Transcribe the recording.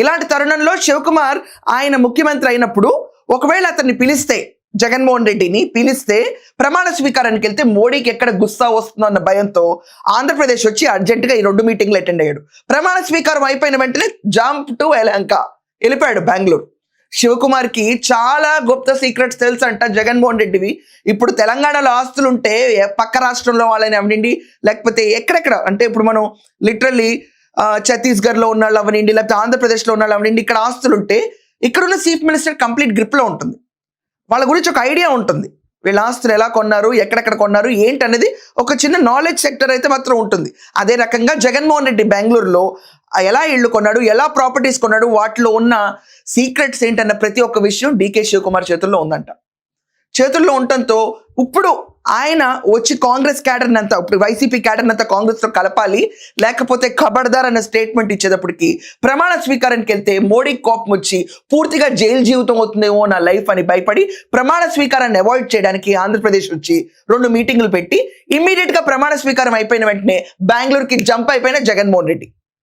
ఇలాంటి తరుణంలో శివకుమార్ ఆయన ముఖ్యమంత్రి అయినప్పుడు ఒకవేళ అతన్ని పిలిస్తే, జగన్మోహన్ రెడ్డిని పిలిస్తే ప్రమాణ స్వీకారానికి వెళ్తే మోడీకి ఎక్కడ గుస్సా వస్తుందో అన్న భయంతో ఆంధ్రప్రదేశ్ వచ్చి అర్జెంటుగా ఈ 2 మీటింగ్లు అటెండ్ అయ్యాడు. ప్రమాణ స్వీకారం అయిపోయిన వెంటనే జంప్ టు యలహంక వెళ్ళిపోయాడు బెంగళూరు. శివకుమార్కి చాలా గుప్త సీక్రెట్స్ తెలుసు అంట జగన్మోహన్ రెడ్డివి. ఇప్పుడు తెలంగాణలో ఆస్తులుంటే పక్క రాష్ట్రంలో వాళ్ళని అవనండి, లేకపోతే ఎక్కడెక్కడ అంటే ఇప్పుడు మనం లిటరల్లీ ఛత్తీస్గఢ్లో ఉన్న వాళ్ళు అవనండి, లేకపోతే ఆంధ్రప్రదేశ్లో ఉన్న వాళ్ళు అవనండి, ఇక్కడ ఆస్తులుంటే ఇక్కడున్న చీఫ్ మినిస్టర్ కంప్లీట్ గ్రిప్లో ఉంటుంది. వాళ్ళ గురించి ఒక ఐడియా ఉంటుంది, వీళ్ళ ఆస్తులు ఎలా కొన్నారు, ఎక్కడెక్కడ కొన్నారు ఏంటనేది ఒక చిన్న నాలెడ్జ్ సెక్టర్ అయితే మాత్రం ఉంటుంది. అదే రకంగా జగన్మోహన్ రెడ్డి బెంగళూరులో ఎలా ఇళ్ళు కొన్నాడు, ఎలా ప్రాపర్టీస్ కొన్నాడు, వాటిలో ఉన్న సీక్రెట్స్ ఏంటన్న ప్రతి ఒక్క విషయం డీకే శివకుమార్ చేతుల్లో ఉందంట. చేతుల్లో ఉండటంతో ఇప్పుడు ఆయన వచ్చి కాంగ్రెస్ క్యాడర్ని అంతా, ఇప్పుడు వైసీపీ క్యాడర్ని అంతా కాంగ్రెస్లో కలపాలి, లేకపోతే ఖబర్దార్ అన్న స్టేట్మెంట్ ఇచ్చేటప్పటికి ప్రమాణ స్వీకారానికి వెళ్తే మోడీ కోపం వచ్చి పూర్తిగా జైలు జీవితం అవుతుందేమో నా లైఫ్ అని భయపడి ప్రమాణ స్వీకారాన్ని అవాయిడ్ చేయడానికి ఆంధ్రప్రదేశ్ వచ్చి 2 మీటింగ్లు పెట్టి ఇమ్మీడియట్గా ప్రమాణ స్వీకారం అయిపోయిన వెంటనే బెంగళూరుకి జంప్ అయిపోయిన జగన్మోహన్ రెడ్డి.